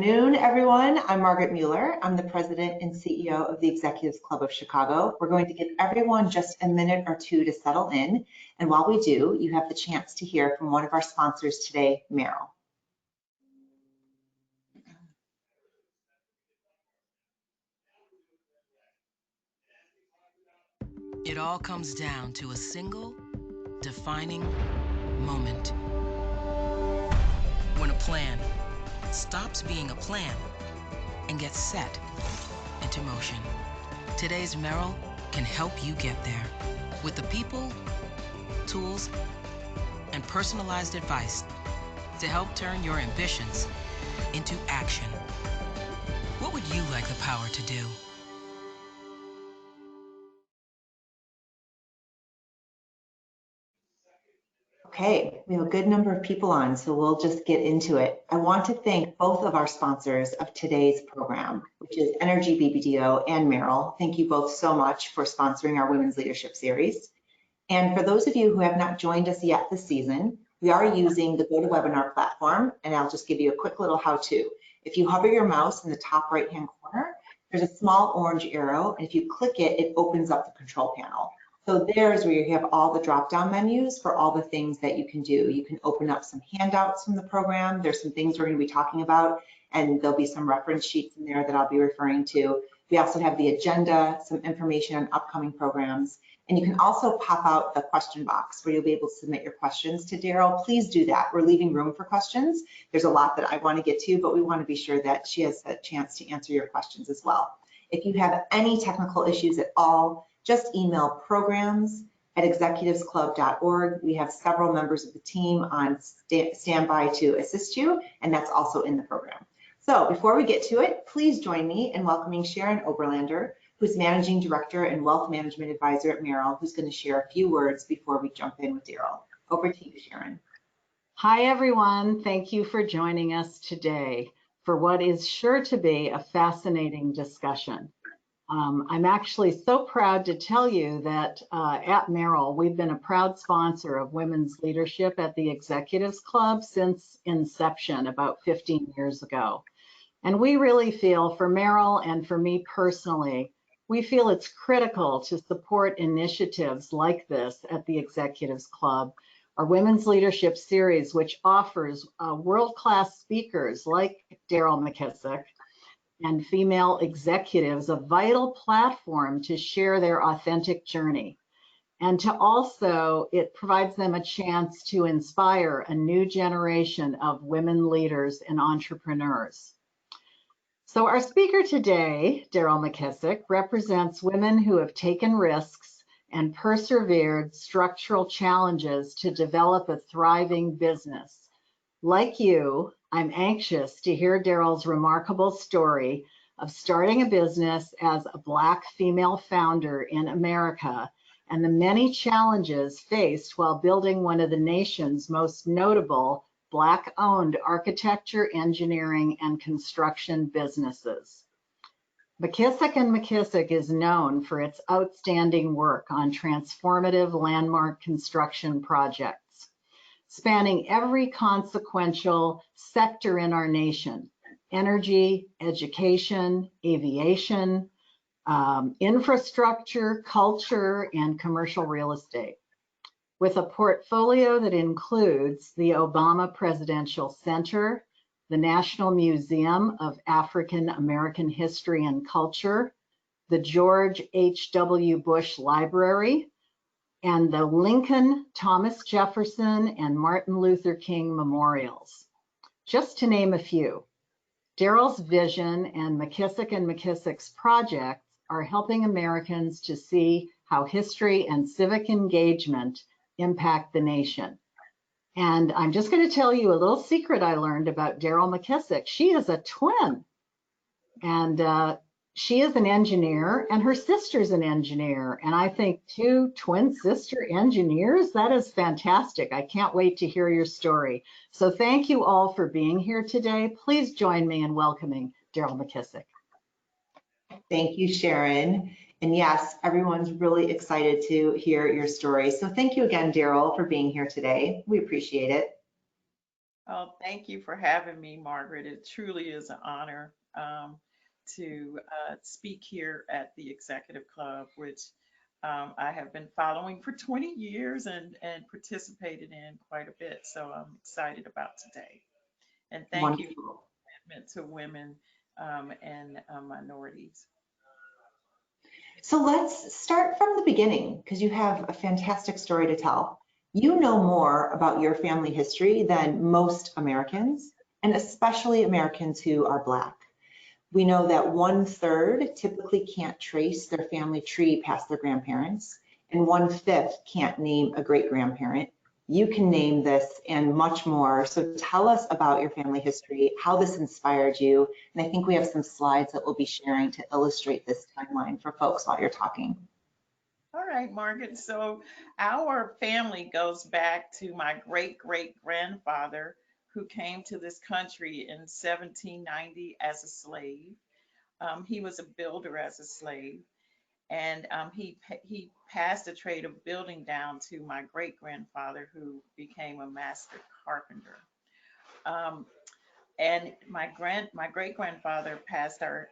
Good afternoon, everyone. I'm Margaret Mueller. I'm the president and CEO of the Executives Club of Chicago. We're going to give everyone just a minute or two to settle in. And while we do, you have the chance to hear from one of our sponsors today, Merrill. It all comes down to a single defining moment. When a plan stops being a plan and gets set into motion. Today's Merrill can help you get there with the people, tools, and personalized advice to help turn your ambitions into action. What would you like the power to do? Okay, we have a good number of people on, so we'll just get into it. I want to thank both of our sponsors of today's program, which is Energy BBDO and Merrill. Thank you both so much for sponsoring our Women's Leadership Series. And for those of you who have not joined us yet this season, we are using the GoToWebinar platform, and I'll just give you a quick little how-to. If you hover your mouse in the top right-hand corner, there's a small orange arrow, and if you click it, it opens up the control panel. So there's where you have all the drop-down menus for all the things that you can do. You can open up some handouts from the program. There's some things we're going to be talking about, and there'll be some reference sheets in there that I'll be referring to. We also have the agenda, some information on upcoming programs, and you can also pop out the question box where you'll be able to submit your questions to Deryl. Please do that. We're leaving room for questions. There's a lot that I want to get to, but we want to be sure that she has a chance to answer your questions as well. If you have any technical issues at all, just email programs@executivesclub.org. We have several members of the team on standby to assist you, and that's also in the program. So before we get to it, please join me in welcoming Sharon Oberlander, who's Managing Director and Wealth Management Advisor at Merrill, who's going to share a few words before we jump in with Deryl. Over to you, Sharon. Hi, everyone. Thank you for joining us today for what is sure to be a fascinating discussion. I'm actually so proud to tell you that at Merrill, we've been a proud sponsor of women's leadership at the Executives Club since inception about 15 years ago. And we really feel, for Merrill and for me personally, we feel it's critical to support initiatives like this at the Executives Club, our Women's Leadership Series, which offers world-class speakers like Deryl McKissack and female executives a vital platform to share their authentic journey. And to also, it provides them a chance to inspire a new generation of women leaders and entrepreneurs. So our speaker today, Deryl McKissack, represents women who have taken risks and persevered structural challenges to develop a thriving business. Like you, I'm anxious to hear Deryl's remarkable story of starting a business as a Black female founder in America and the many challenges faced while building one of the nation's most notable Black-owned architecture, engineering, and construction businesses. McKissack McKissack is known for its outstanding work on transformative landmark construction projects, spanning every consequential sector in our nation: energy, education, aviation, infrastructure, culture, and commercial real estate. With a portfolio that includes the Obama Presidential Center, the National Museum of African American History and Culture, the George H.W. Bush Library, and the Lincoln, Thomas Jefferson, and Martin Luther King memorials, just to name a few. Deryl's vision and McKissack's projects are helping Americans to see how history and civic engagement impact the nation. And I'm just going to tell you a little secret I learned about Deryl McKissack. She is a twin, and she is an engineer, and her sister's an engineer. And I think two twin sister engineers, that is fantastic. I can't wait to hear your story. So thank you all for being here today. Please join me in welcoming Deryl McKissack. Thank you, Sharon. And yes, everyone's really excited to hear your story. So thank you again, Deryl, for being here today. We appreciate it. Oh, thank you for having me, Margaret. It truly is an honor to speak here at the Executive Club, which I have been following for 20 years and participated in quite a bit. So I'm excited about today. And thank you for Wonderful. your commitment to women and minorities. So let's start from the beginning because you have a fantastic story to tell. You know more about your family history than most Americans, and especially Americans who are Black. We know that 1/3 typically can't trace their family tree past their grandparents, and 1/5 can't name a great grandparent. You can name this and much more. So tell us about your family history, how this inspired you. And I think we have some slides that we'll be sharing to illustrate this timeline for folks while you're talking. All right, Margaret. So our family goes back to my great great grandfather who came to this country in 1790 as a slave. He was a builder as a slave, and he passed the trade of building down to my great grandfather who became a master carpenter. Um, and my great grandfather passed our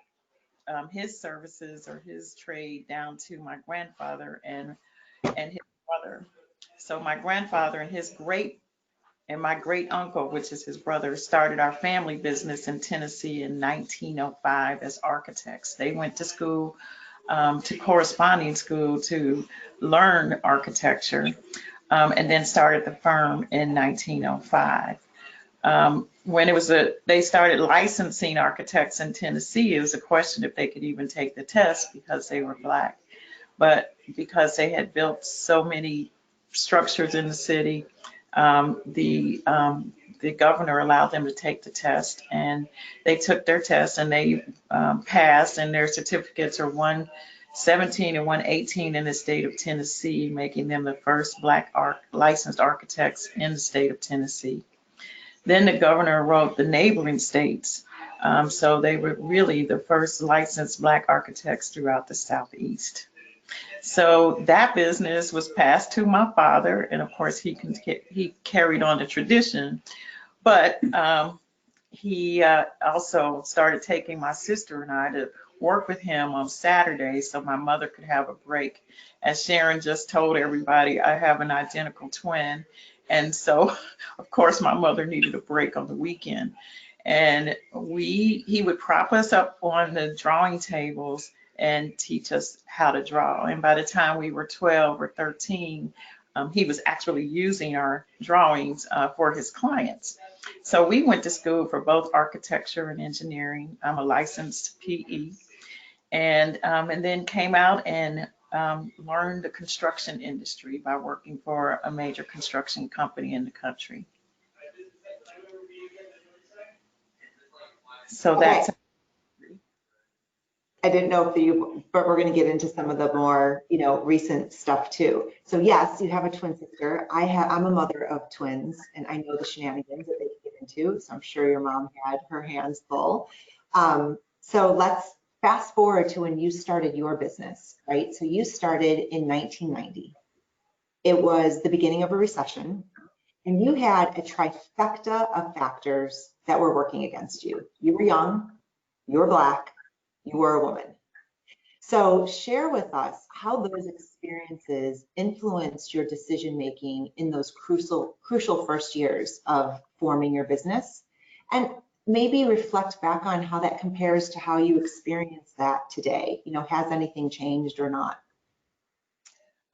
his services or his trade down to my grandfather and his brother. So my grandfather and my great uncle, which is his brother, started our family business in Tennessee in 1905 as architects. They went to school, to corresponding school to learn architecture, and then started the firm in 1905. When they started licensing architects in Tennessee, it was a question if they could even take the test because they were Black. But because they had built so many structures in the city, the governor allowed them to take the test, and they took their test and they passed, and their certificates are 117 and 118 in the state of Tennessee, making them the first Black licensed architects in the state of Tennessee. Then the governor wrote the neighboring states. So they were really the first licensed Black architects throughout the Southeast. So that business was passed to my father, and of course he carried on the tradition. But he also started taking my sister and I to work with him on Saturdays so my mother could have a break. As Sharon just told everybody, I have an identical twin. And so, of course, my mother needed a break on the weekend. And he would prop us up on the drawing tables and teach us how to draw. And by the time we were 12 or 13, he was actually using our drawings for his clients. So we went to school for both architecture and engineering. I'm a licensed PE, and then came out and learned the construction industry by working for a major construction company in the country. So Okay. that's I didn't know if you, but we're going to get into some of the more, recent stuff too. So yes, you have a twin sister. I'm a mother of twins, and I know the shenanigans that they can get into. So I'm sure your mom had her hands full. So let's fast forward to when you started your business, right? So you started in 1990. It was the beginning of a recession, and you had a trifecta of factors that were working against you. You were young, you were Black, you were a woman. So share with us how those experiences influenced your decision making in those crucial first years of forming your business, and maybe reflect back on how that compares to how you experience that today. Has anything changed or not?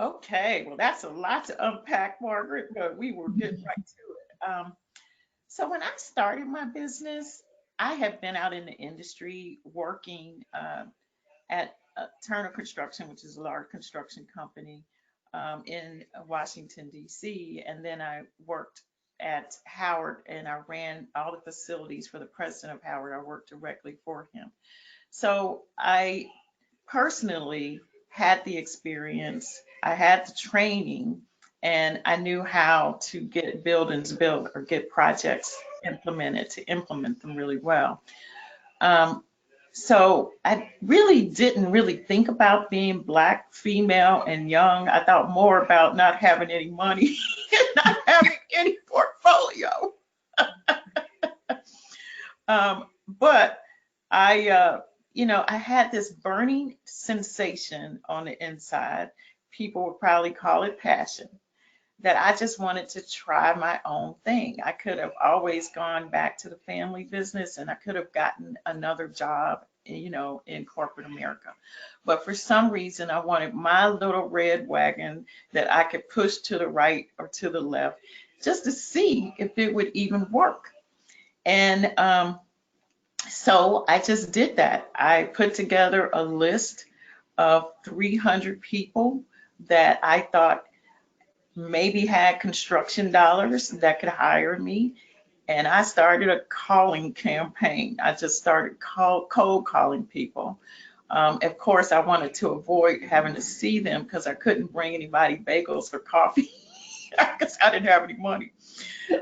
okay. Well, that's a lot to unpack, Margaret, but we will get right to it. So when I started my business, I have been out in the industry working at Turner Construction, which is a large construction company in Washington, D.C. And then I worked at Howard and I ran all the facilities for the president of Howard. I worked directly for him. So I personally had the experience, I had the training, and I knew how to get buildings built or get projects implemented to implement them really well. Um, so I really didn't really think about being Black, female, and young. I thought more about not having any money and not having any portfolio. But I, I had this burning sensation on the inside. People would probably call it passion, that I just wanted to try my own thing. I could have always gone back to the family business and I could have gotten another job, in corporate America. But for some reason, I wanted my little red wagon that I could push to the right or to the left just to see if it would even work. And so I just did that. I put together a list of 300 people that I thought maybe had construction dollars that could hire me. And I started a calling campaign. I just started cold calling people. Of course, I wanted to avoid having to see them because I couldn't bring anybody bagels or coffee because I didn't have any money.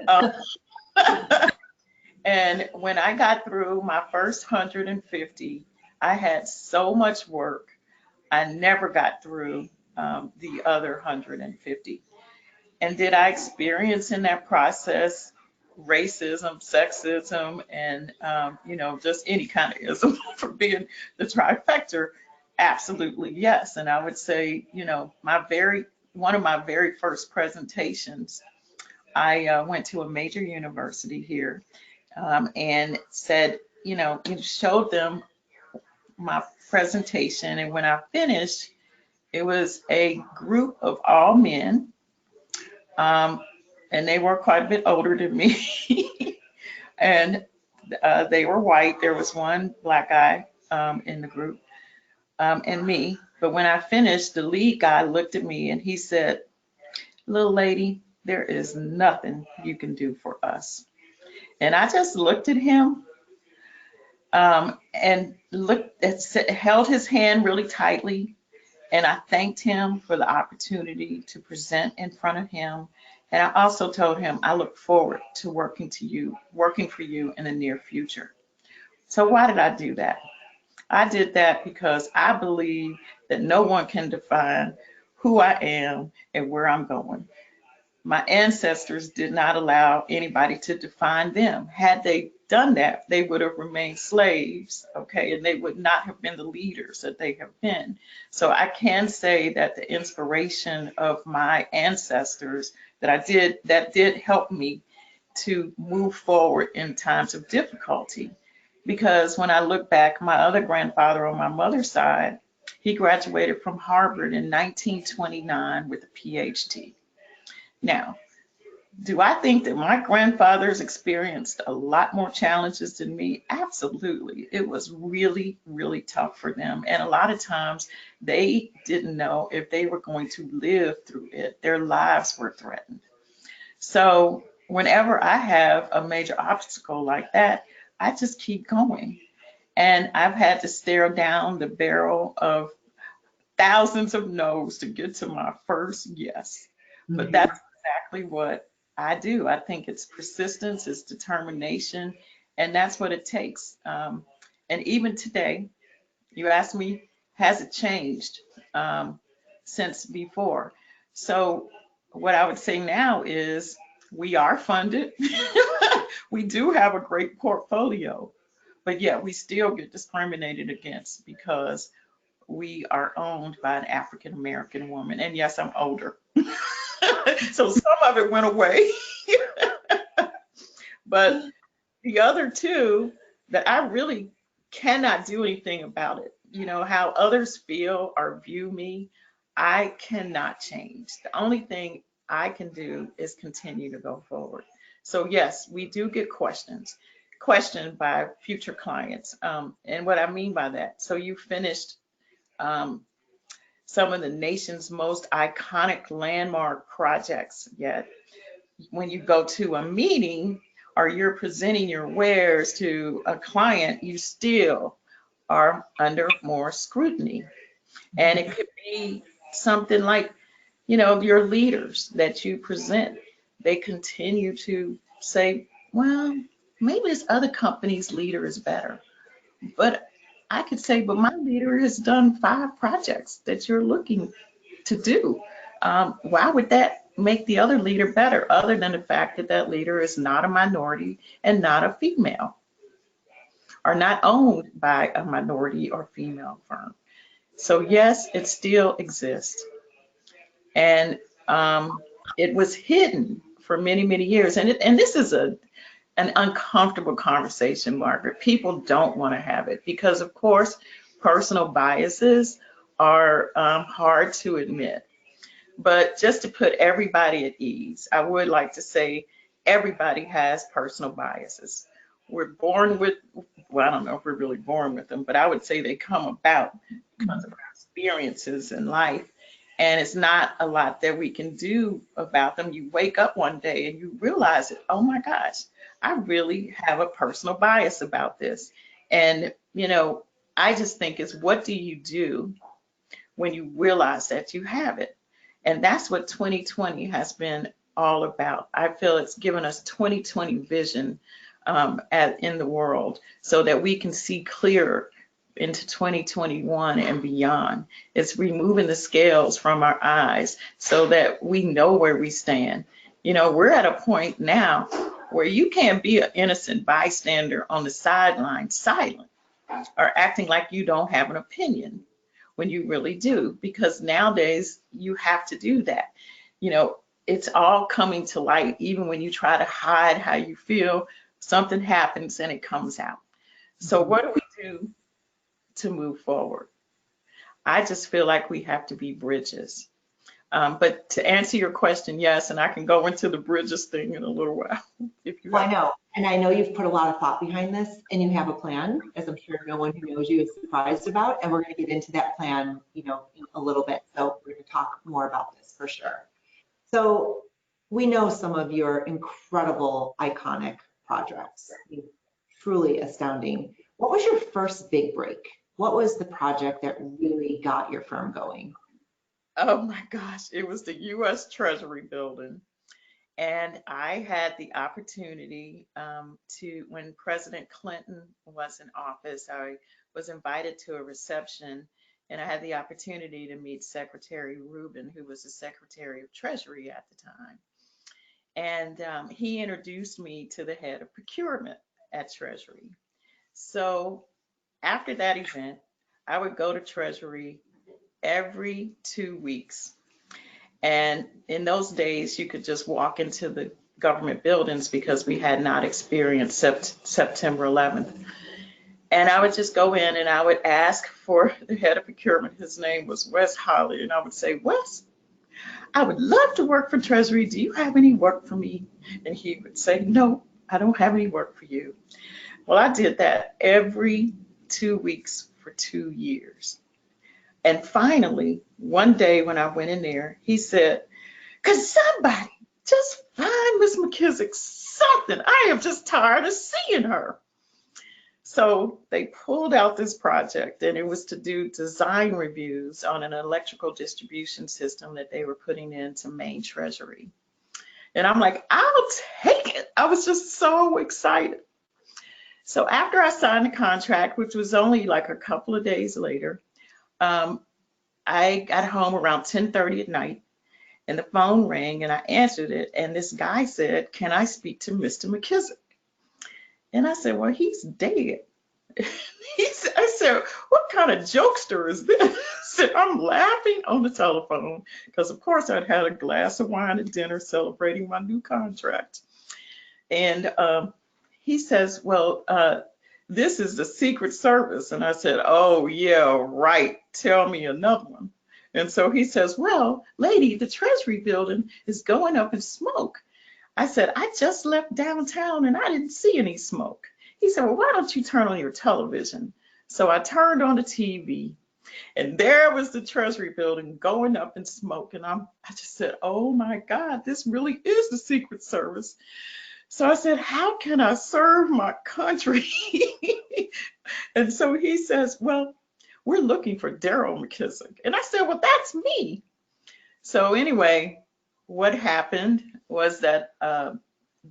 Um, and when I got through my first 150, I had so much work. I never got through the other 150. And did I experience in that process racism, sexism, and just any kind of ism for being the trifecta? Absolutely, yes. And I would say, one of my very first presentations, I went to a major university here and said, showed them my presentation. And when I finished, it was a group of all men. And they were quite a bit older than me. And they were white. There was one black guy in the group and me. But when I finished, the lead guy looked at me and he said, "Little lady, there is nothing you can do for us." And I just looked at him and held his hand really tightly. And I thanked him for the opportunity to present in front of him. And I also told him I look forward to working for you in the near future. So why did I do that? I did that because I believe that no one can define who I am and where I'm going. My ancestors did not allow anybody to define them. Had they done that, they would have remained slaves, okay, and they would not have been the leaders that they have been. So I can say that the inspiration of my ancestors that did help me to move forward in times of difficulty. Because when I look back, my other grandfather on my mother's side, he graduated from Harvard in 1929 with a PhD. Now, do I think that my grandfathers experienced a lot more challenges than me? Absolutely. It was really, really tough for them. And a lot of times they didn't know if they were going to live through it. Their lives were threatened. So whenever I have a major obstacle like that, I just keep going. And I've had to stare down the barrel of thousands of no's to get to my first yes. But that's exactly what I do. I think it's persistence, it's determination, and that's what it takes. And even today, you asked me, has it changed since before? So what I would say now is we are funded. We do have a great portfolio, but yet we still get discriminated against because we are owned by an African American woman. And yes, I'm older. So some of it went away. But the other two that I really cannot do anything about it. How others feel or view me, I cannot change. The only thing I can do is continue to go forward. So yes, we do get questioned by future clients. And what I mean by that, so you finished some of the nation's most iconic landmark projects, yet when you go to a meeting or you're presenting your wares to a client, you still are under more scrutiny. And it could be something like, your leaders that you present, they continue to say, well, maybe this other company's leader is better. But I could say, but my leader has done 5 projects that you're looking to do. why would that make the other leader better, other than the fact that that leader is not a minority and not a female, or not owned by a minority or female firm? So yes, it still exists. And it was hidden for many, many years. And this is an uncomfortable conversation, Margaret. People don't want to have it because, of course, personal biases are hard to admit. But just to put everybody at ease, I would like to say everybody has personal biases. We're born with, well, I don't know if we're really born with them, but I would say they come about because of our experiences in life. And it's not a lot that we can do about them. You wake up one day and you realize it, oh my gosh, I really have a personal bias about this. And, you know, I just think it's what do you do when you realize that you have it? And that's what 2020 has been all about. I feel it's given us 2020 vision in the world so that we can see clearer into 2021 and beyond. It's removing the scales from our eyes so that we know where we stand. You know, we're at a point now where you can't be an innocent bystander on the sideline, silent, or acting like you don't have an opinion when you really do, because nowadays you have to do that. You know, it's all coming to light. Even when you try to hide how you feel, something happens and it comes out. So what do we do to move forward? I just feel like we have to be bridges. But to answer your question, yes, and I can go into the bridges thing in a little while. If you Well, I know, and I know you've put a lot of thought behind this, and you have a plan, as I'm sure no one who knows you is surprised about. And we're going to get into that plan, you know, in a little bit. So we're going to talk more about this for sure. So we know some of your incredible, iconic projects, truly astounding. What was your first big break? What was the project that really got your firm going? Oh my gosh, it was the U.S. Treasury building. And I had the opportunity when President Clinton was in office, I was invited to a reception and I had the opportunity to meet Secretary Rubin, who was the Secretary of Treasury at the time. And he introduced me to the head of procurement at Treasury. So after that event, I would go to Treasury every 2 weeks. And in those days, you could just walk into the government buildings because we had not experienced September 11th. And I would just go in and I would ask for the head of procurement. His name was Wes Holly. And I would say, Wes, I would love to work for Treasury. Do you have any work for me? And he would say, no, I don't have any work for you. Well, I did that every 2 weeks for 2 years. And finally, one day when I went in there, he said, could somebody just find Miss McKissack something? I am just tired of seeing her. So they pulled out this project, and it was to do design reviews on an electrical distribution system that they were putting into Main Treasury. And I'm like, I'll take it. I was just so excited. So after I signed the contract, which was only like a couple of days later, I got home around 10:30 at night and the phone rang and I answered it. And this guy said, can I speak to Mr. McKissack? And I said, well, he's dead. I said, what kind of jokester is this? I said, I'm laughing on the telephone because, of course, I'd had a glass of wine at dinner celebrating my new contract. And he says, well, this is the Secret Service. And I said, oh, yeah, right. Tell me another one. And so he says, well, lady, the Treasury building is going up in smoke. I said, I just left downtown and I didn't see any smoke. He said, well, why don't you turn on your television? So I turned on the TV and there was the Treasury building going up in smoke. And I just said, oh my God, this really is the Secret Service. So I said, how can I serve my country? And so he says, well, we're looking for Deryl McKissack. And I said, well, that's me. So anyway, what happened was that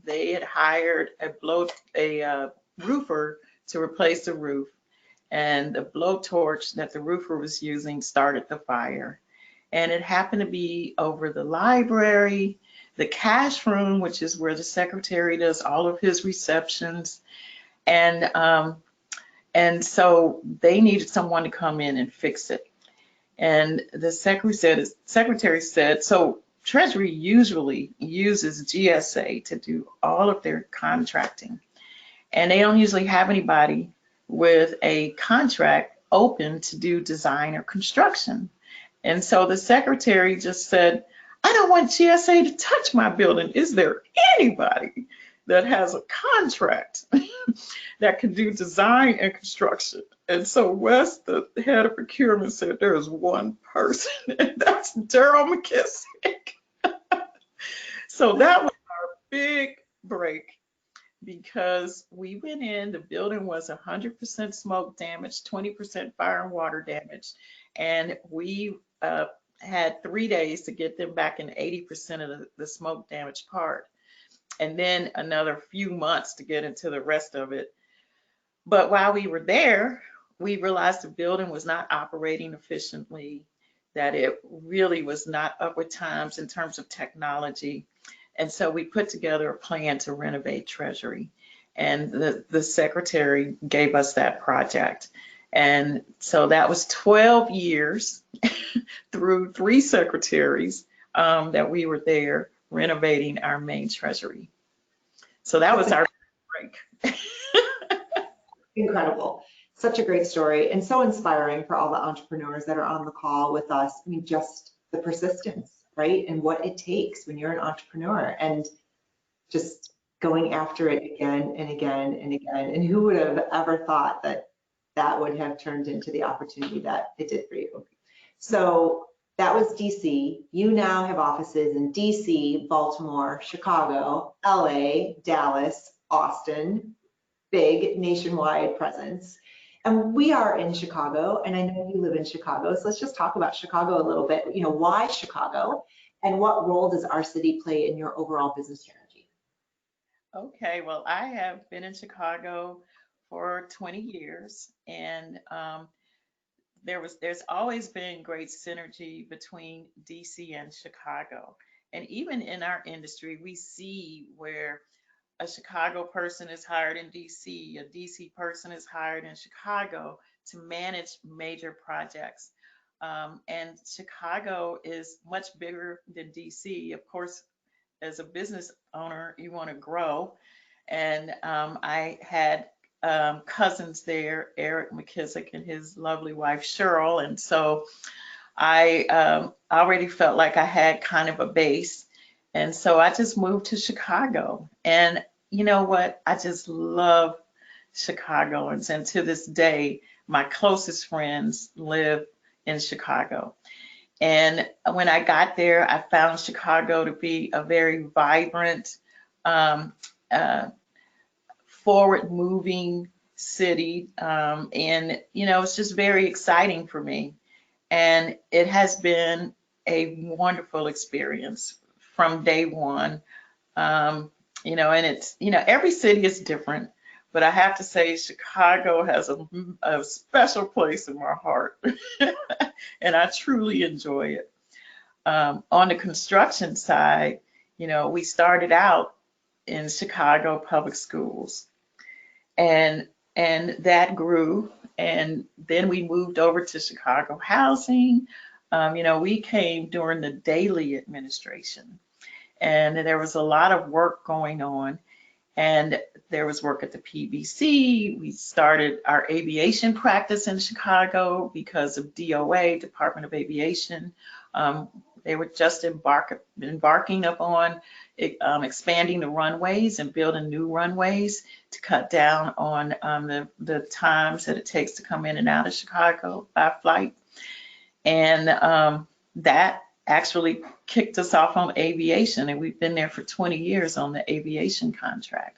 they had hired a roofer to replace the roof. And the blowtorch that the roofer was using started the fire. And it happened to be over the library, the cash room, which is where the secretary does all of his receptions. And so they needed someone to come in and fix it. And the secretary said, so Treasury usually uses GSA to do all of their contracting. And they don't usually have anybody with a contract open to do design or construction. And so the secretary just said, I don't want GSA to touch my building. Is there anybody that has a contract that can do design and construction? And so Wes, the head of procurement, said there is one person, and that's Deryl McKissack. So that was our big break, because we went in, the building was 100% smoke damage, 20% fire and water damage. And we had 3 days to get them back in 80% of the smoke damage part. And then another few months to get into the rest of it. But while we were there, we realized the building was not operating efficiently, that it really was not up with times in terms of technology. And so we put together a plan to renovate Treasury. And the secretary gave us that project. And so that was 12 years through 3 secretaries that we were there renovating our main Treasury. So that was our break. Incredible. Such a great story, and so inspiring for all the entrepreneurs that are on the call with us. I mean, just the persistence, right? And what it takes when you're an entrepreneur, and just going after it again and again and again. And who would have ever thought that that would have turned into the opportunity that it did for you? So that was DC. You now have offices in DC, Baltimore, Chicago, LA, Dallas, Austin, big nationwide presence. And we are in Chicago, and I know you live in Chicago. So let's just talk about Chicago a little bit. You know, why Chicago, and what role does our city play in your overall business strategy? Okay, well, I have been in Chicago for 20 years, and there's always been great synergy between DC and Chicago. And even in our industry, we see where a Chicago person is hired in DC, a DC person is hired in Chicago to manage major projects. And Chicago is much bigger than DC. Of course, as a business owner, you want to grow. And I had cousins there, Eric McKissack and his lovely wife, Cheryl. And so I already felt like I had kind of a base. And so I just moved to Chicago. And you know what? I just love Chicagoans. And to this day, my closest friends live in Chicago. And when I got there, I found Chicago to be a very vibrant, forward-moving city. And, you know, it's just very exciting for me. And it has been a wonderful experience from day one. You know, and it's, you know, every city is different, but I have to say Chicago has a special place in my heart, and I truly enjoy it. On the construction side, you know, we started out in Chicago public schools, and that grew, and then we moved over to Chicago housing. You know, we came during the Daley administration. And there was a lot of work going on, and there was work at the PBC. We started our aviation practice in Chicago because of DOA, Department of Aviation. They were just embarking upon expanding the runways and building new runways to cut down on the times that it takes to come in and out of Chicago by flight. And that actually kicked us off on aviation, and we've been there for 20 years on the aviation contract.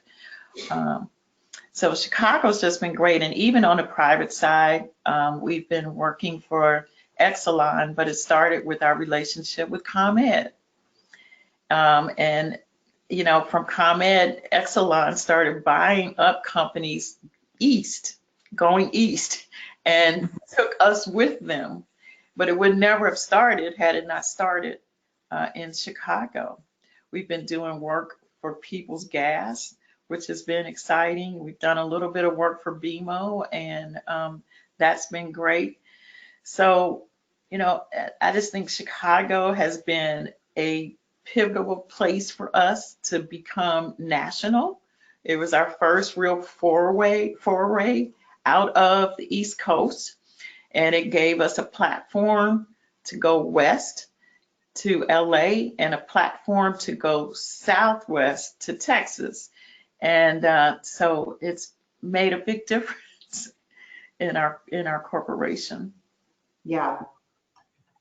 So Chicago's just been great, and even on the private side, we've been working for Exelon, but it started with our relationship with ComEd. And you know, from ComEd, Exelon started buying up companies going east, and took us with them. but it would never have started had it not started in Chicago. We've been doing work for People's Gas, which has been exciting. We've done a little bit of work for BMO, and that's been great. So, you know, I just think Chicago has been a pivotal place for us to become national. It was our first real foray out of the East Coast, and it gave us a platform to go west to LA and a platform to go southwest to Texas. And so it's made a big difference in our corporation. Yeah.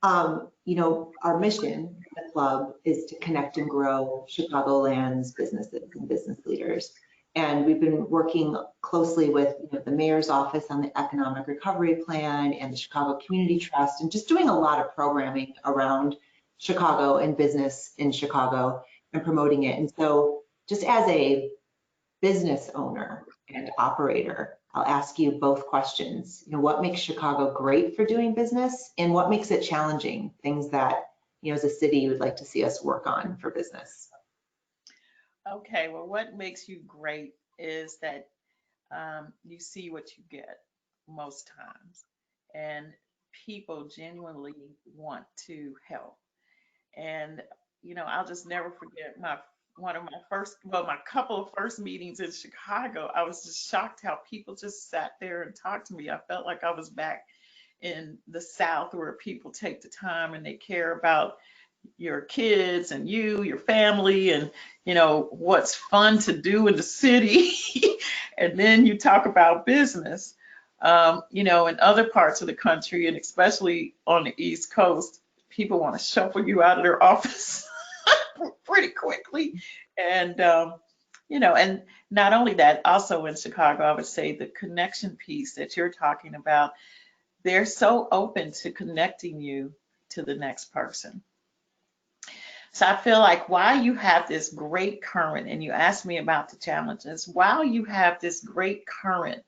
You know, our mission at the club is to connect and grow Chicagoland's businesses and business leaders. And we've been working closely with the mayor's office on the economic recovery plan and the Chicago Community Trust, and just doing a lot of programming around Chicago and business in Chicago and promoting it. And so just as a business owner and operator, I'll ask you both questions. You know, what makes Chicago great for doing business, and what makes it challenging? Things that, as a city, you would like to see us work on for business. Okay, well, what makes you great is that you see what you get most times, and people genuinely want to help. And I'll just never forget my couple of first meetings in Chicago. I was just shocked how people just sat there and talked to me. I felt like I was back in the South, where people take the time and they care about your kids and your family, and what's fun to do in the city. And then you talk about business. In other parts of the country, and especially on the East Coast, people want to shuffle you out of their office pretty quickly. And and not only that, also in Chicago, I would say the connection piece that you're talking about, they're so open to connecting you to the next person. So I feel like while you have this great current, and you asked me about the challenges, while you have this great current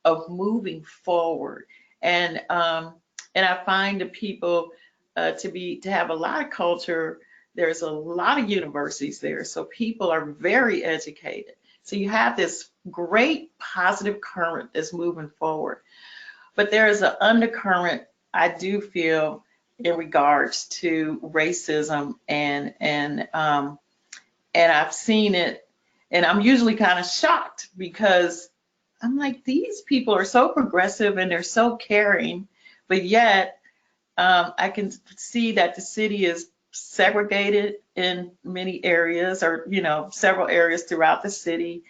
of moving forward, and I find the people to have a lot of culture. There's a lot of universities there, so people are very educated. So you have this great positive current that's moving forward. But there is an undercurrent, I do feel, in regards to racism, and I've seen it, and I'm usually kind of shocked, because I'm like, these people are so progressive and they're so caring, but yet I can see that the city is segregated in many areas, or several areas throughout the city.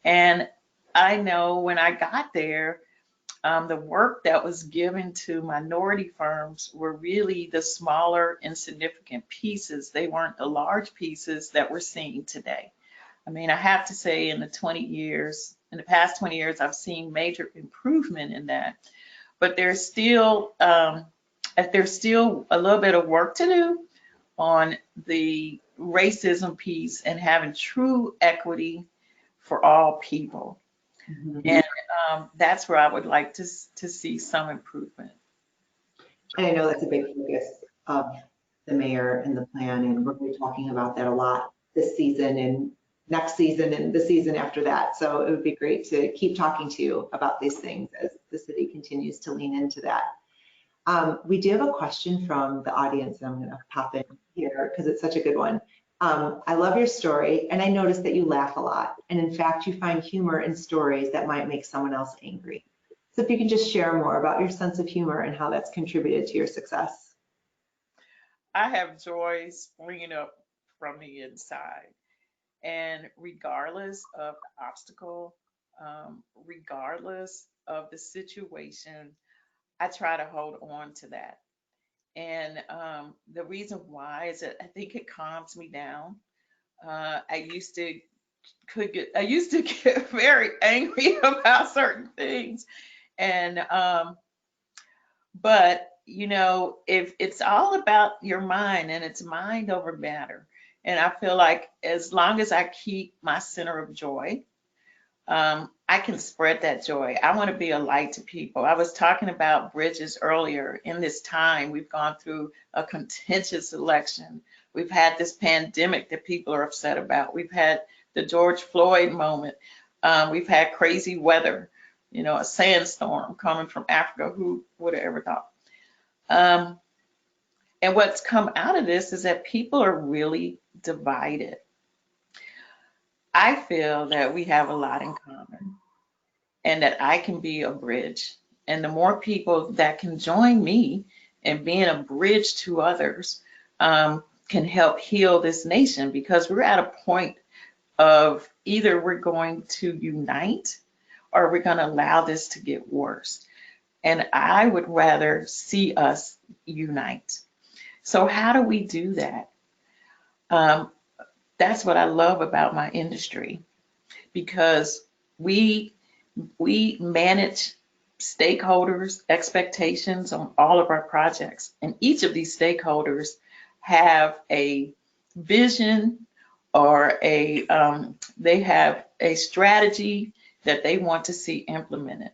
And I know when I got there, the work that was given to minority firms were really the smaller, insignificant pieces. They weren't the large pieces that we're seeing today. I mean, I have to say, in the past 20 years, I've seen major improvement in that. But there's still a little bit of work to do on the racism piece, and having true equity for all people. Mm-hmm. And that's where I would like to see some improvement. And I know that's a big focus of the mayor and the plan, and we're going to be talking about that a lot this season and next season and the season after that. So it would be great to keep talking to you about these things as the city continues to lean into that. We do have a question from the audience, and I'm going to pop in here because it's such a good one. I love your story, and I noticed that you laugh a lot. And in fact, you find humor in stories that might make someone else angry. So if you can just share more about your sense of humor and how that's contributed to your success. I have joy springing up from the inside. And regardless of the obstacle, regardless of the situation, I try to hold on to that. And the reason why is that I think it calms me down. I used to get very angry about certain things, and but if it's all about your mind, and it's mind over matter, and I feel like as long as I keep my center of joy, I can spread that joy. I want to be a light to people. I was talking about bridges earlier. In this time, we've gone through a contentious election. We've had this pandemic that people are upset about. We've had the George Floyd moment. We've had crazy weather, you know, a sandstorm coming from Africa. Who would have ever thought? And what's come out of this is that people are really divided. I feel that we have a lot in common and that I can be a bridge. And the more people that can join me in being a bridge to others can help heal this nation, because we're at a point of either we're going to unite or we're going to allow this to get worse. And I would rather see us unite. So how do we do that? That's what I love about my industry, because we manage stakeholders' expectations on all of our projects. And each of these stakeholders have a vision or they have a strategy that they want to see implemented.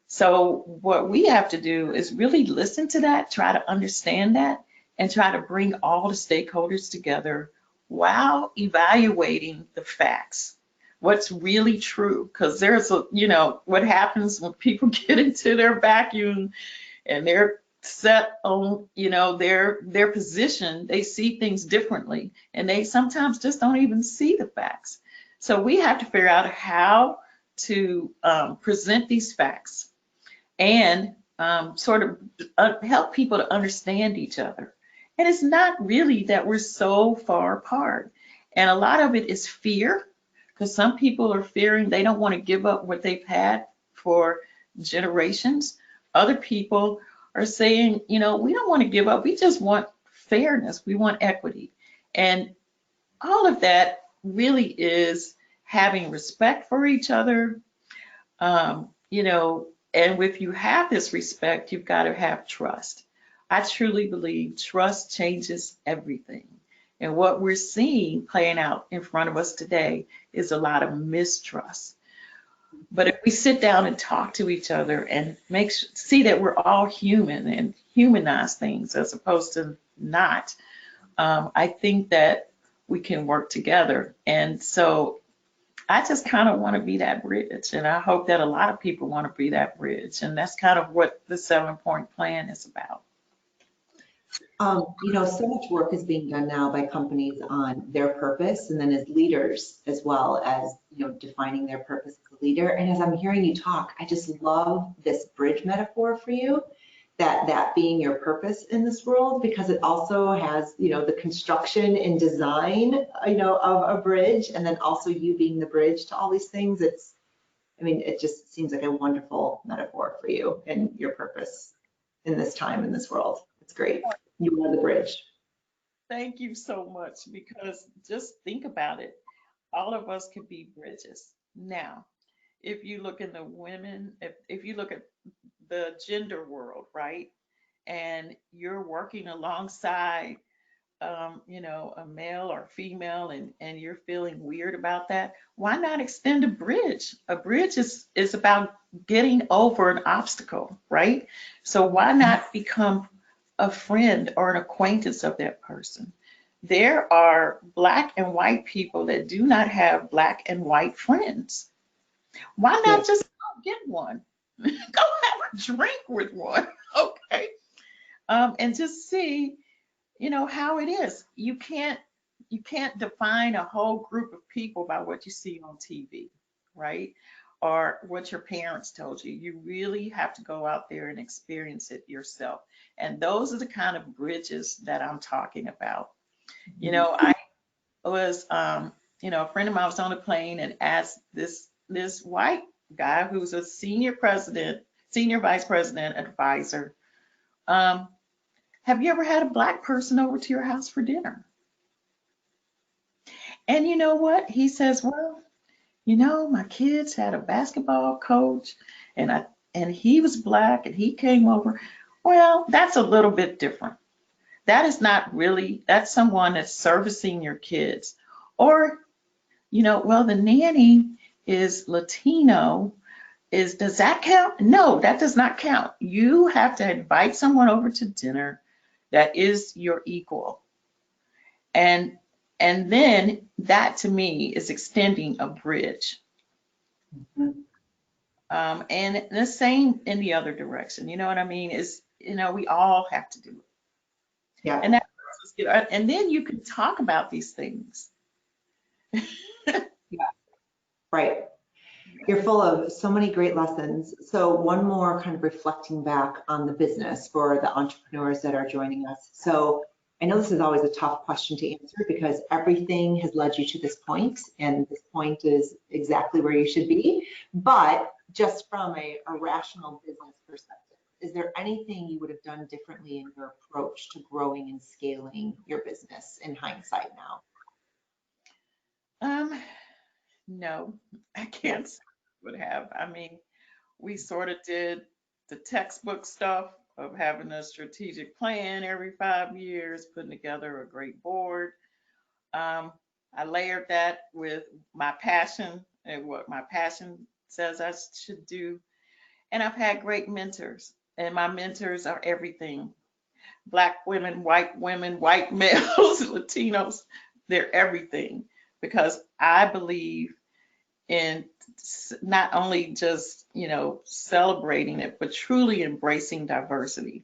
So what we have to do is really listen to that, try to understand that, and try to bring all the stakeholders together while evaluating the facts, what's really true. Because there's a, you know, what happens when people get into their vacuum and they're set on, you know, their position, they see things differently, and they sometimes just don't even see the facts. So we have to figure out how to present these facts and sort of help people to understand each other. And it's not really that we're so far apart. And a lot of it is fear, because some people are fearing, they don't want to give up what they've had for generations. Other people are saying, you know, we don't want to give up. We just want fairness. We want equity. And all of that really is having respect for each other. You know, and if you have this respect, you've got to have trust. I truly believe trust changes everything. And what we're seeing playing out in front of us today is a lot of mistrust. But if we sit down and talk to each other and see that we're all human and humanize things as opposed to not, I think that we can work together. And so I just kind of want to be that bridge. And I hope that a lot of people want to be that bridge. And that's kind of what the 7-point plan is about. You know, so much work is being done now by companies on their purpose, and then as leaders as well as, you know, defining their purpose as a leader. And as I'm hearing you talk, I just love this bridge metaphor for you, that being your purpose in this world, because it also has, you know, the construction and design, you know, of a bridge, and then also you being the bridge to all these things. I mean, it just seems like a wonderful metaphor for you and your purpose in this time, in this world. It's great. You are the bridge. Thank you so much, because just think about it. All of us can be bridges. Now, if you look in the women, if you look at the gender world, right, and you're working alongside, you know, a male or female, and you're feeling weird about that, why not extend a bridge? A bridge is about getting over an obstacle, right? So why not become a friend or an acquaintance of that person? There are Black and white people that do not have Black and white friends. Why not just go get one? Go have a drink with one, okay? And just see, you know, how it is. You can't define a whole group of people by what you see on TV, right? Or what your parents told you. You really have to go out there and experience it yourself. And those are the kind of bridges that I'm talking about. You know, I was, you know, a friend of mine was on a plane and asked this white guy who's a senior vice president advisor, have you ever had a Black person over to your house for dinner? And you know what? He says, well, you know, my kids had a basketball coach and he was Black and he came over. Well, that's a little bit different. That is not really, that's someone that's servicing your kids. Or, you know, well, the nanny is Latino, does that count? No, that does not count. You have to invite someone over to dinner that is your equal. And then that to me is extending a bridge. And the same in the other direction. You know what I mean? We all have to do it. Yeah. And then you can talk about these things. Yeah. Right. You're full of so many great lessons. So one more kind of reflecting back on the business for the entrepreneurs that are joining us. So I know this is always a tough question to answer because everything has led you to this point, and this point is exactly where you should be. But just from a rational business perspective, is there anything you would have done differently in your approach to growing and scaling your business in hindsight now? No, I can't say I would have. I mean, we sort of did the textbook stuff of having a strategic plan every 5 years, putting together a great board. I layered that with my passion and what my passion says I should do. And I've had great mentors, and my mentors are everything. Black women, white males, Latinos, they're everything, because I believe in not only just, celebrating it, but truly embracing diversity.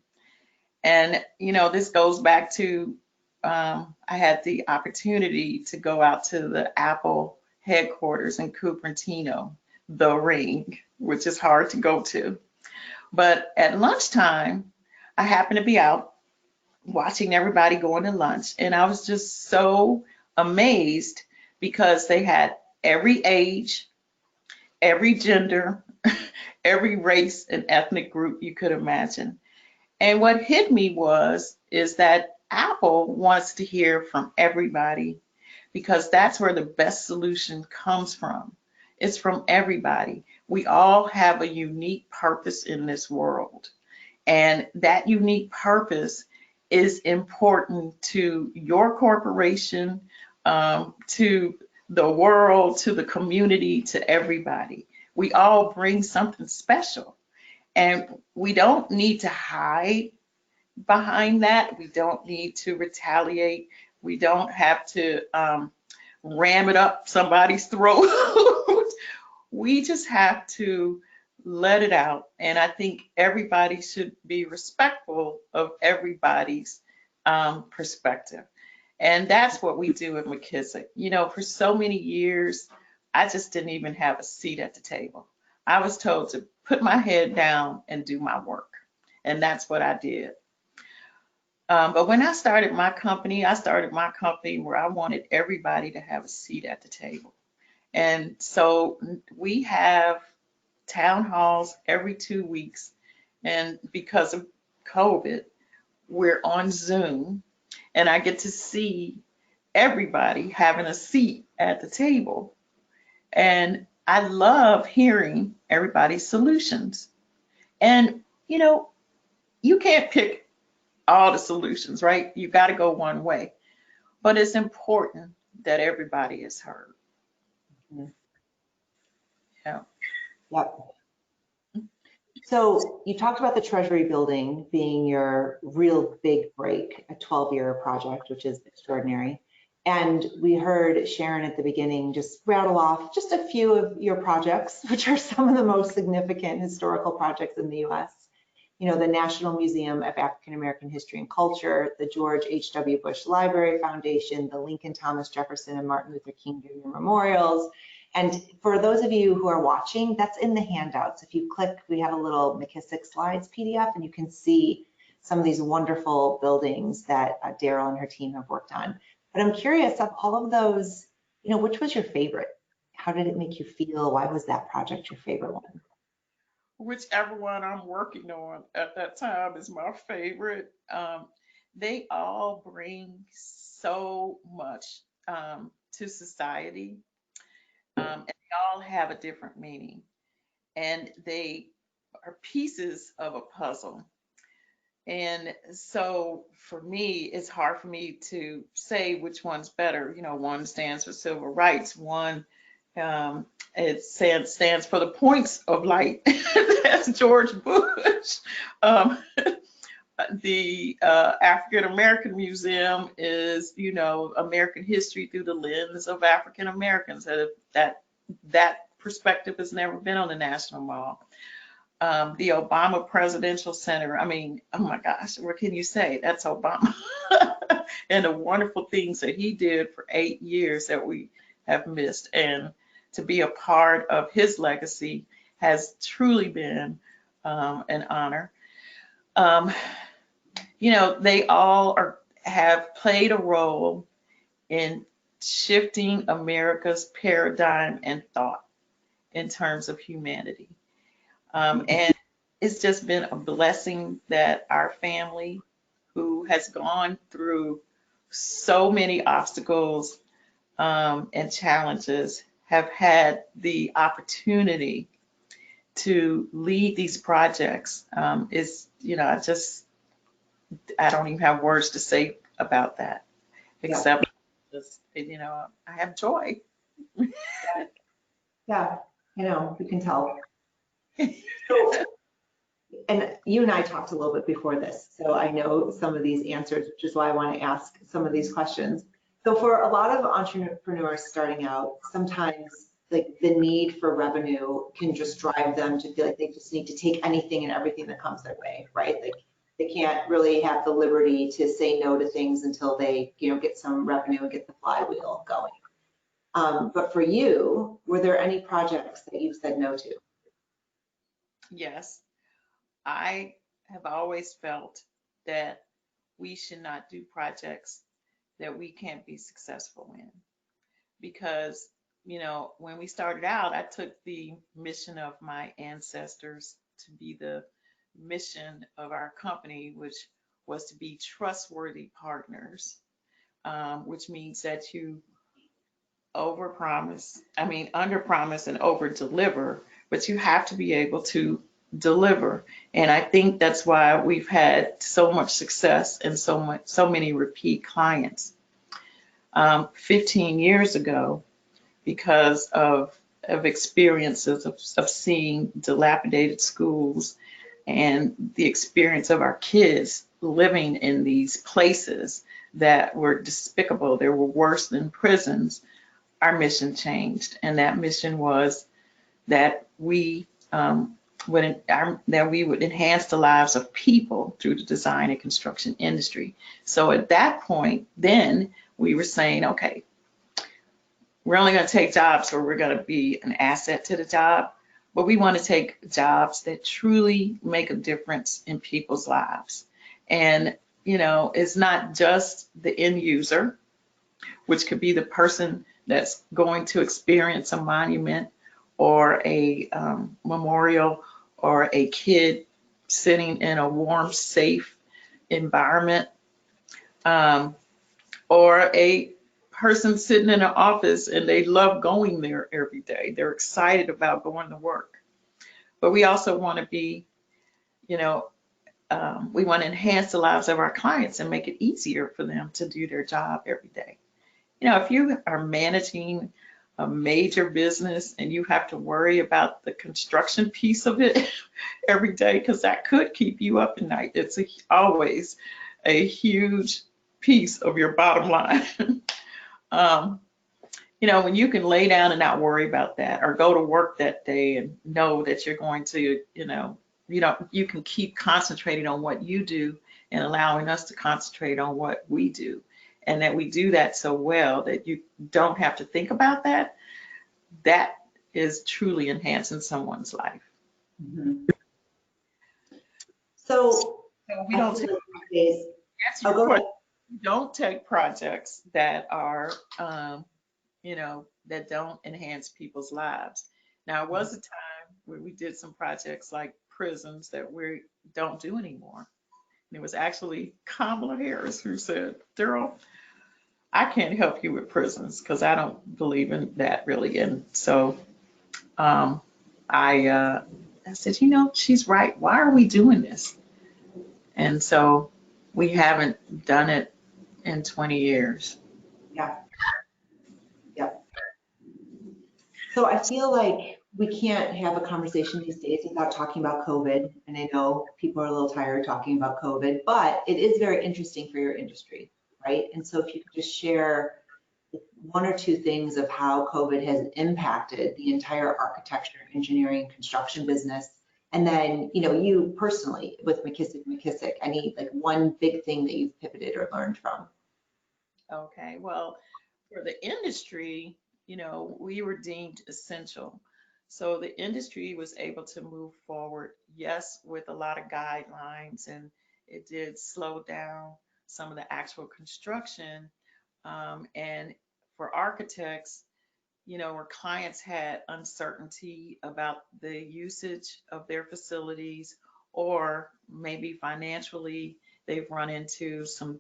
And, this goes back to, I had the opportunity to go out to the Apple headquarters in Cupertino, the Ring, which is hard to go to. But at lunchtime, I happened to be out watching everybody going to lunch, and I was just so amazed because they had every age, every gender, every race and ethnic group you could imagine. And what hit me is that Apple wants to hear from everybody, because that's where the best solution comes from. It's from everybody. We all have a unique purpose in this world. And that unique purpose is important to your corporation, to the world, to the community, to everybody. We all bring something special. And we don't need to hide behind that. We don't need to retaliate. We don't have to ram it up somebody's throat. We just have to let it out. And I think everybody should be respectful of everybody's perspective. And that's what we do at McKissack. For so many years, I just didn't even have a seat at the table. I was told to put my head down and do my work. And that's what I did. But when I started my company where I wanted everybody to have a seat at the table. And so we have town halls every 2 weeks. And because of COVID, we're on Zoom, and I get to see everybody having a seat at the table. And I love hearing everybody's solutions. And, you can't pick all the solutions, right? You got to go one way. But it's important that everybody is heard. Yeah. Yep. So you talked about the Treasury building being your real big break, a 12-year project, which is extraordinary. And we heard Sharon at the beginning just rattle off just a few of your projects, which are some of the most significant historical projects in the US. The National Museum of African American History and Culture, the George H.W. Bush Library Foundation, the Lincoln Thomas Jefferson and Martin Luther King Jr. memorials. And for those of you who are watching, that's in the handouts. If you click, we have a little McKissack Slides PDF, and you can see some of these wonderful buildings that Deryl and her team have worked on. But I'm curious, of all of those, which was your favorite? How did it make you feel? Why was that project your favorite one? Whichever one I'm working on at that time is my favorite. They all bring so much to society, and they all have a different meaning, and they are pieces of a puzzle. And so for me, it's hard for me to say which one's better. One stands for civil rights, one It stands for the points of light. That's George Bush. The African American Museum is, American history through the lens of African Americans. That perspective has never been on the National Mall. The Obama Presidential Center. I mean, oh my gosh, what can you say? That's Obama. And the wonderful things that he did for 8 years that we have missed. And to be a part of his legacy has truly been an honor. They all have played a role in shifting America's paradigm and thought in terms of humanity. And it's just been a blessing that our family, who has gone through so many obstacles and challenges, have had the opportunity to lead these projects. I don't even have words to say about that, except just, I have joy. Yeah, we can tell. So, and you and I talked a little bit before this, so I know some of these answers, which is why I want to ask some of these questions. So for a lot of entrepreneurs starting out, sometimes like the need for revenue can just drive them to feel like they just need to take anything and everything that comes their way, right? Like they can't really have the liberty to say no to things until they, get some revenue and get the flywheel going. But for you, were there any projects that you said no to? Yes, I have always felt that we should not do projects that we can't be successful in. Because, when we started out, I took the mission of my ancestors to be the mission of our company, which was to be trustworthy partners, which means that you underpromise and over-deliver, but you have to be able to deliver. And I think that's why we've had so much success and so many repeat clients. 15 years ago, because of experiences of seeing dilapidated schools and the experience of our kids living in these places that were despicable, they were worse than prisons, our mission changed. And that mission was that we would enhance the lives of people through the design and construction industry. So at that point, then we were saying, okay, we're only going to take jobs where we're going to be an asset to the job, but we want to take jobs that truly make a difference in people's lives. And, it's not just the end user, which could be the person that's going to experience a monument or a memorial, or a kid sitting in a warm, safe environment, or a person sitting in an office and they love going there every day. They're excited about going to work. But we also want to be, we want to enhance the lives of our clients and make it easier for them to do their job every day. If you are managing a major business and you have to worry about the construction piece of it every day, because that could keep you up at night. It's always a huge piece of your bottom line. When you can lay down and not worry about that, or go to work that day and know that you're going to, you can keep concentrating on what you do and allowing us to concentrate on what we do. And that we do that so well that you don't have to think about that. That is truly enhancing someone's life. Mm-hmm. So we don't take, we don't take projects that are, that don't enhance people's lives. Now, it was a time where we did some projects like prisons that we don't do anymore. And it was actually Kamala Harris who said, Daryl, I can't help you with prisons because I don't believe in that really. And so I said, she's right. Why are we doing this? And so we haven't done it in 20 years. Yeah. Yeah. So I feel like we can't have a conversation these days without talking about COVID. And I know people are a little tired talking about COVID, but it is very interesting for your industry, right? And so if you could just share one or two things of how COVID has impacted the entire architecture, engineering, construction business. And then, you personally with McKissack McKissack, I need like one big thing that you've pivoted or learned from. Okay, well, for the industry, we were deemed essential. So the industry was able to move forward, yes, with a lot of guidelines, and it did slow down some of the actual construction. And for architects, where clients had uncertainty about the usage of their facilities, or maybe financially they've run into some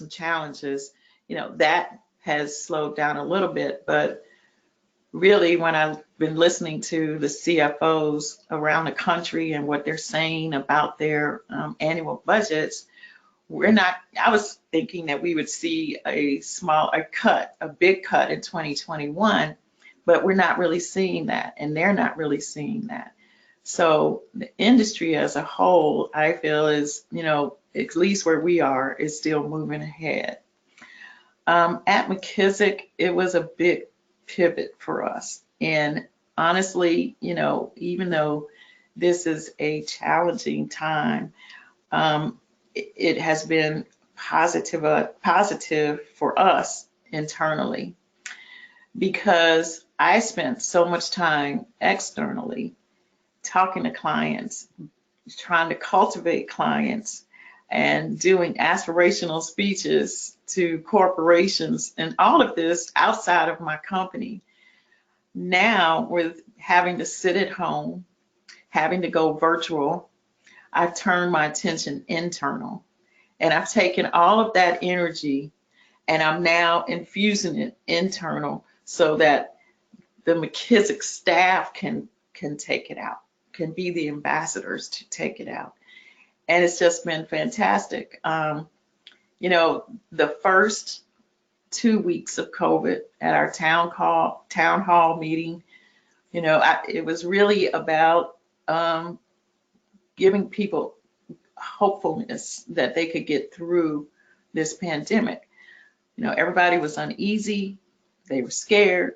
challenges, that has slowed down a little bit. But really, when I've been listening to the CFOs around the country and what they're saying about their annual budgets, I was thinking that we would see a big cut in 2021, but we're not really seeing that, and they're not really seeing that. So the industry as a whole, I feel is, at least where we are, is still moving ahead. At McKissack, it was a big pivot for us. And honestly, even though this is a challenging time, it has been positive for us internally, because I spent so much time externally talking to clients, trying to cultivate clients, and doing aspirational speeches to corporations, and all of this outside of my company. Now, with having to sit at home, having to go virtual, I've turned my attention internal, and I've taken all of that energy and I'm now infusing it internal so that the McKissack staff can take it out, can be the ambassadors to take it out. And it's just been fantastic. The first 2 weeks of COVID at our town hall meeting, it was really about giving people hopefulness that they could get through this pandemic. Everybody was uneasy, they were scared.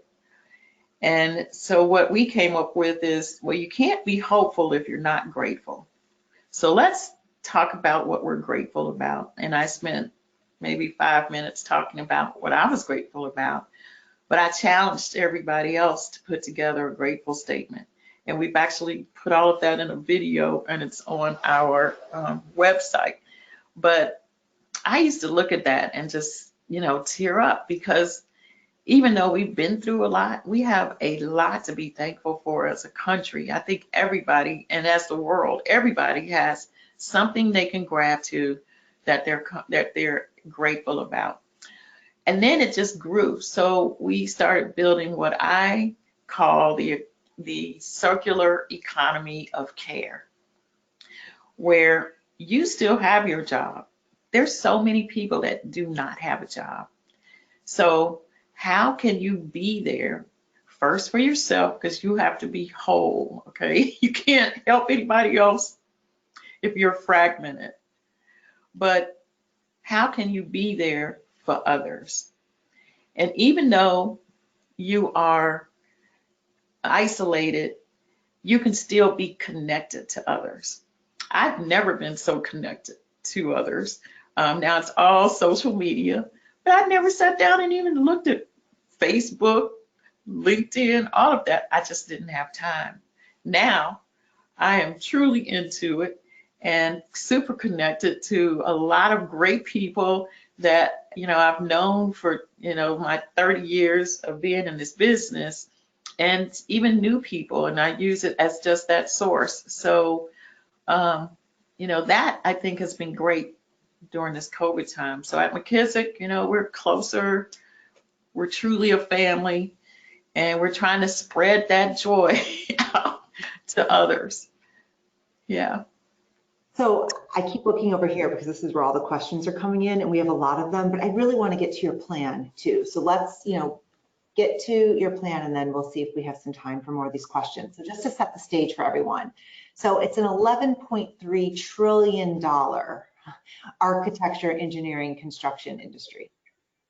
And so what we came up with is, well, you can't be hopeful if you're not grateful. So let's talk about what we're grateful about. And I spent maybe 5 minutes talking about what I was grateful about, but I challenged everybody else to put together a grateful statement. And we've actually put all of that in a video, and it's on our website. But I used to look at that and just, tear up, because even though we've been through a lot, we have a lot to be thankful for as a country. I think everybody, and as the world, everybody has something they can grab to that they're grateful about. And then it just grew. So we started building what I call the circular economy of care, where you still have your job. There's so many people that do not have a job. So how can you be there first for yourself, because you have to be whole, okay? You can't help anybody else if you're fragmented. But how can you be there for others? And even though you are isolated, you can still be connected to others. I've never been so connected to others. Now it's all social media, but I never sat down and even looked at Facebook, LinkedIn, all of that. I just didn't have time. Now I am truly into it and super connected to a lot of great people that, I've known for, my 30 years of being in this business, and even new people. And I use it as just that source. So, that I think has been great during this COVID time. So at McKissack, we're closer, we're truly a family, and we're trying to spread that joy out to others. Yeah. So I keep looking over here because this is where all the questions are coming in, and we have a lot of them, but I really want to get to your plan too. So let's, get to your plan and then we'll see if we have some time for more of these questions. So just to set the stage for everyone. So it's an $11.3 trillion architecture, engineering, construction industry.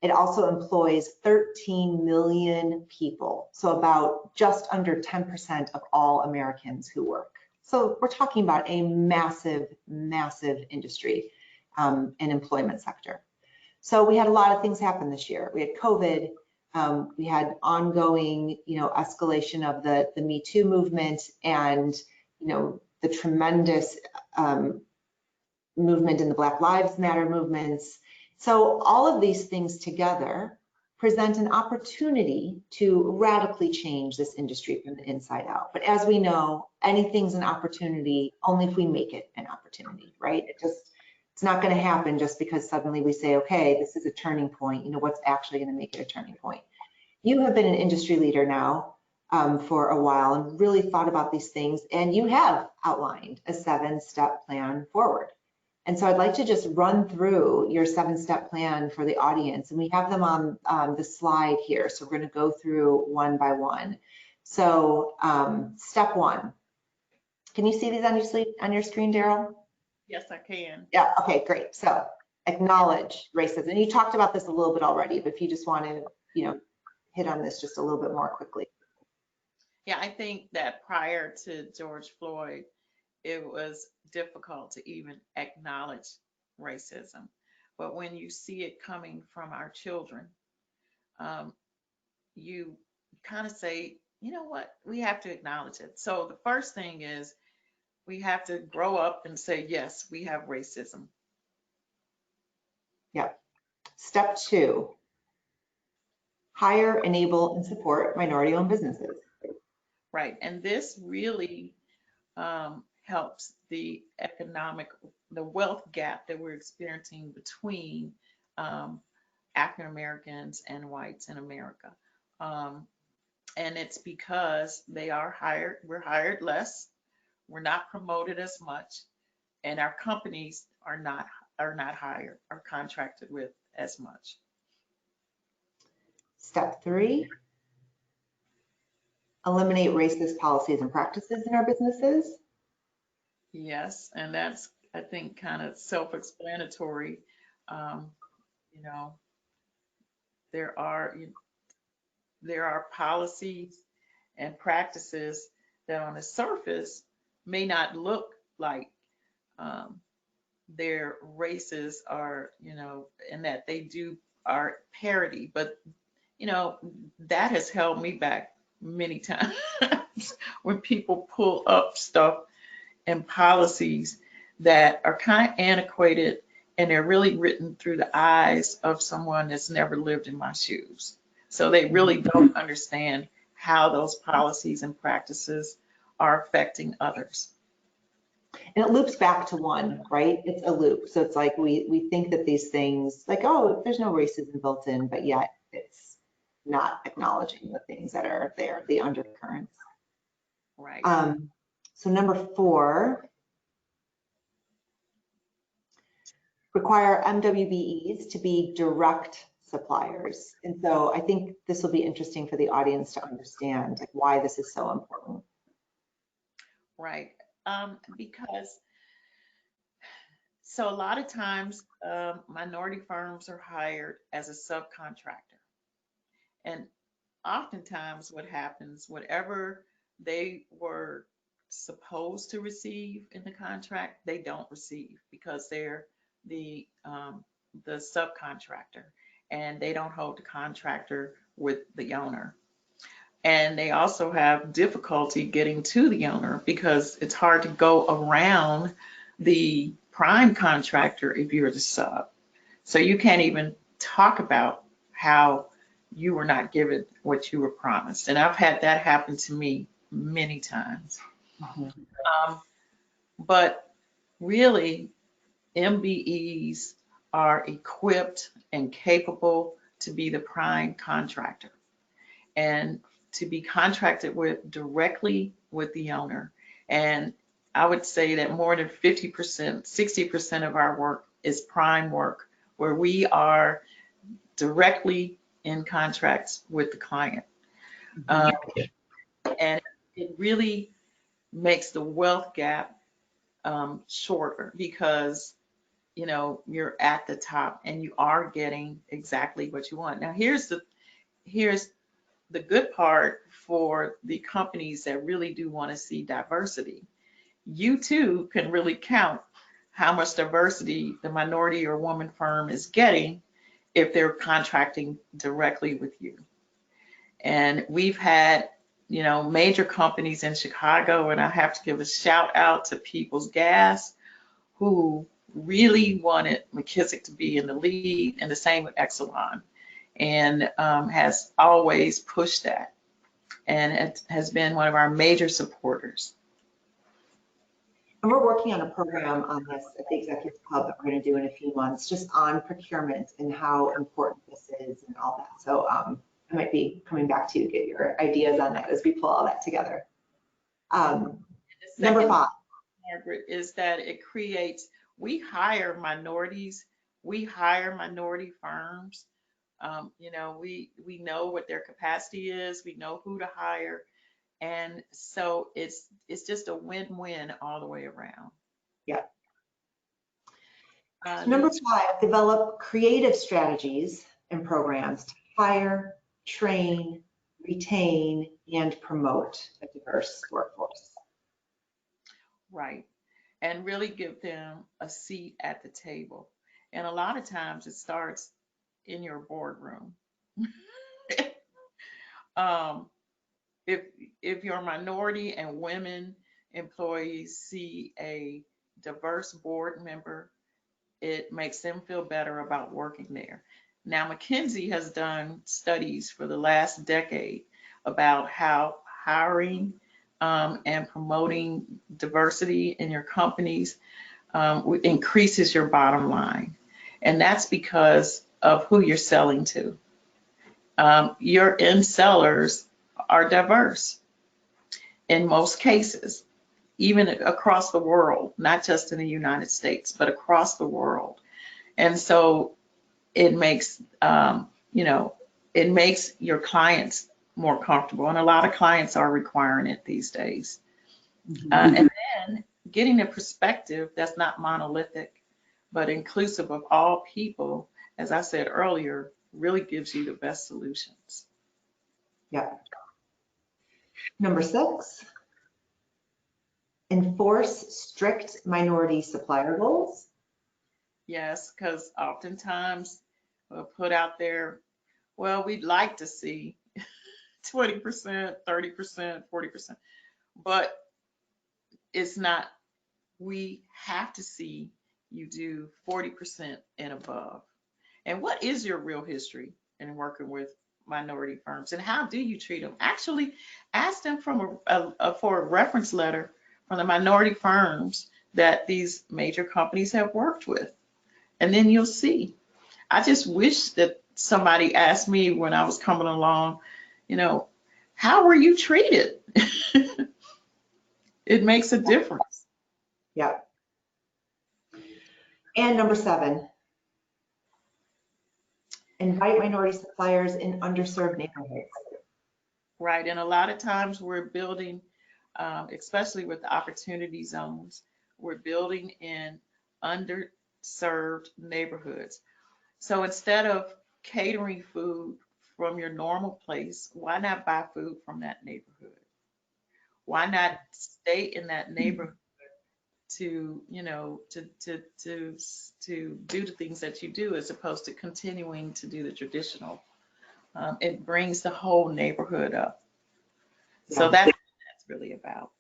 It also employs 13 million people, so about just under 10% of all Americans who work. So we're talking about a massive, massive industry and employment sector. So we had a lot of things happen this year. We had COVID, we had ongoing, escalation of the Me Too movement and, the tremendous movement in the Black Lives Matter movements. So all of these things together present an opportunity to radically change this industry from the inside out. But as we know, anything's an opportunity only if we make it an opportunity, right? It's not going to happen just because suddenly we say, okay, this is a turning point. What's actually going to make it a turning point? You have been an industry leader now for a while and really thought about these things, and you have outlined a 7-step plan forward. And so I'd like to just run through your 7-step plan for the audience. And we have them on the slide here. So we're going to go through one by one. So step 1. Can you see these on your screen, Daryl? Yes, I can. Yeah, okay, great. So acknowledge racism. And you talked about this a little bit already, but if you just want to, hit on this just a little bit more quickly. Yeah, I think that prior to George Floyd, it was difficult to even acknowledge racism. But when you see it coming from our children, you kind of say, you know what, we have to acknowledge it. So the first thing is we have to grow up and say, yes, we have racism. Yep. Step 2, hire, enable, and support minority-owned businesses. Right, and this really helps the wealth gap that we're experiencing between African Americans and whites in America. And it's because we're hired less, we're not promoted as much, and our companies are not hired or contracted with as much. Step 3, eliminate racist policies and practices in our businesses. Yes, and that's, I think, kind of self-explanatory. There are policies and practices that on the surface may not look like their races are, and that they are parity, but that has held me back many times when people pull up stuff and policies that are kind of antiquated and they're really written through the eyes of someone that's never lived in my shoes. So they really don't understand how those policies and practices are affecting others. And it loops back to one, right? It's a loop. So it's like we think that these things, like, oh, there's no racism built in, but yet it's not acknowledging the things that are there, the undercurrents. Right. So number 4, require MWBEs to be direct suppliers. And so I think this will be interesting for the audience to understand, like, why this is so important. Right. Because so a lot of times minority firms are hired as a subcontractor. And oftentimes what happens, whatever they were supposed to receive in the contract, they don't receive because they're the subcontractor and they don't hold the contractor with the owner. And they also have difficulty getting to the owner because it's hard to go around the prime contractor if you're the sub. So you can't even talk about how you were not given what you were promised. And I've had that happen to me many times. But really, MBEs are equipped and capable to be the prime contractor and to be contracted with directly with the owner. And I would say that more than 50%, 60% of our work is prime work, where we are directly in contracts with the client. And it really makes the wealth gap shorter because, you know, you're at the top and you are getting exactly what you want. Now, here's the good part for the companies that really do want to see diversity. You too can really count how much diversity the minority or woman firm is getting if they're contracting directly with you. And we've had, you know, major companies in Chicago, and I have to give a shout out to People's Gas, who really wanted McKissack to be in the lead, and the same with Exelon, and has always pushed that, and it has been one of our major supporters. And we're working on a program on this at the Executive Club that we're going to do in a few months, just on procurement and how important this is and all that. So I might be coming back to you to get your ideas on that as we pull all that together. Number 5. Margaret, is that it creates, we hire minorities, we hire minority firms. You know, we know what their capacity is, we know who to hire. And so it's just a win-win all the way around. Yeah. Number 5, develop creative strategies and programs to hire, train, retain, and promote a diverse workforce. Right. And really give them a seat at the table. And a lot of times it starts in your boardroom. If your minority and women employees see a diverse board member, it makes them feel better about working there. Now, McKinsey has done studies for the last decade about how hiring and promoting diversity in your companies increases your bottom line. And that's because of who you're selling to. Your end sellers are diverse in most cases, even across the world, not just in the United States, but across the world. And so it makes, you know, it makes your clients more comfortable. And a lot of clients are requiring it these days. And then getting a perspective that's not monolithic, but inclusive of all people, as I said earlier, really gives you the best solutions. Yeah. Number 6, enforce strict minority supplier goals. Yes, because oftentimes we'll put out there, well, we'd like to see 20%, 30%, 40%, but it's not, we have to see you do 40% and above. And what is your real history in working with minority firms, and how do you treat them? Actually, ask them for a reference letter from the minority firms that these major companies have worked with, and then you'll see. I just wish that somebody asked me when I was coming along, you know, how were you treated? It makes a difference. Yeah. And number 7, invite minority suppliers in underserved neighborhoods. Right, and a lot of times we're building, especially with the opportunity zones, we're building in underserved neighborhoods. So instead of catering food from your normal place, why not buy food from that neighborhood? Why not stay in that neighborhood to, you know, to do the things that you do, as opposed to continuing to do the traditional? It brings the whole neighborhood up. So that's what that's really about.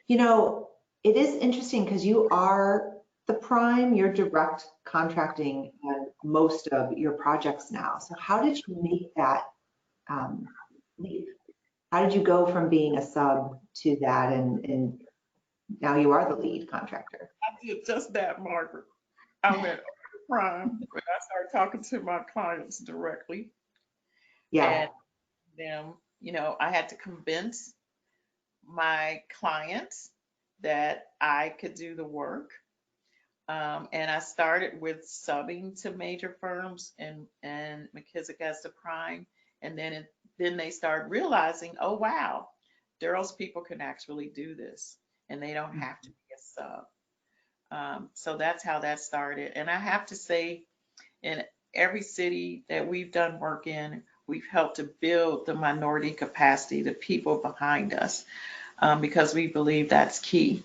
You know, it is interesting because you are the prime, you're direct contracting on most of your projects now. So how did you make that leap? How did you go from being a sub to that, and now you are the lead contractor? I did just that, Margaret. I went over to prime when I started talking to my clients directly. Yeah. And them, you know, I had to convince my clients that I could do the work. And I started with subbing to major firms and McKissack as the prime. And then they started realizing, oh, wow, Daryl's people can actually do this and they don't have to be a sub. So that's how that started. And I have to say, in every city that we've done work in, we've helped to build the minority capacity, the people behind us, because we believe that's key.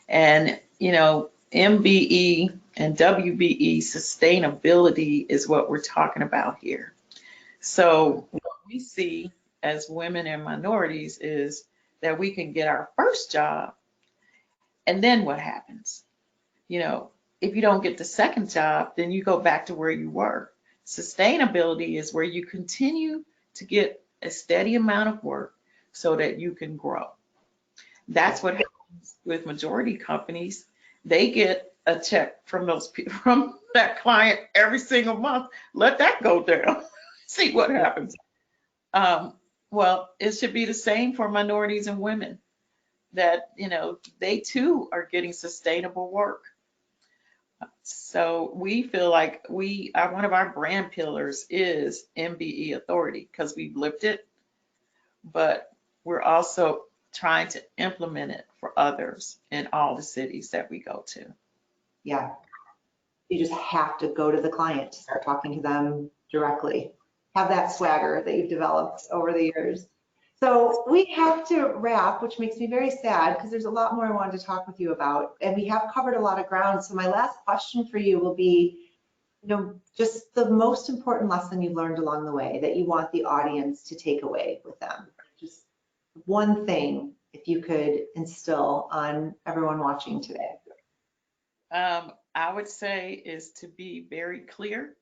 And, you know, MBE and WBE sustainability is what we're talking about here. So what we see as women and minorities is that we can get our first job, and then what happens? You know, if you don't get the second job, then you go back to where you were. Sustainability is where you continue to get a steady amount of work so that you can grow. That's what happens with majority companies. They get a check from those people, from that client every single month. Let that go down. See what happens. Well, it should be the same for minorities and women, that, you know, they too are getting sustainable work. So we feel like one of our brand pillars is MBE Authority, because we've lived it, but we're also trying to implement it for others in all the cities that we go to. Yeah. You just have to go to the client to start talking to them directly. Have that swagger that you've developed over the years. So we have to wrap, which makes me very sad because there's a lot more I wanted to talk with you about, and we have covered a lot of ground. So my last question for you will be, you know, just the most important lesson you've learned along the way that you want the audience to take away with them. Just one thing, if you could instill on everyone watching today. I would say is to be very clear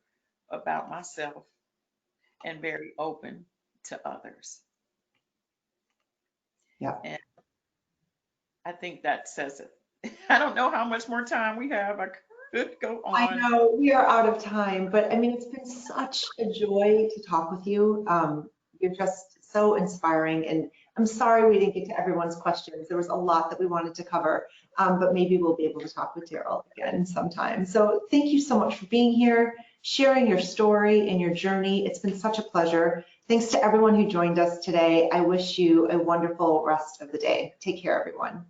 about myself and very open to others. Yeah. And I think that says it. I don't know how much more time we have. I could go on. I know we are out of time, but I mean, it's been such a joy to talk with you. You're just so inspiring, and I'm sorry we didn't get to everyone's questions. There was a lot that we wanted to cover, but maybe we'll be able to talk with Deryl again sometime. So thank you so much for being here, sharing your story and your journey. It's been such a pleasure. Thanks to everyone who joined us today. I wish you a wonderful rest of the day. Take care, everyone.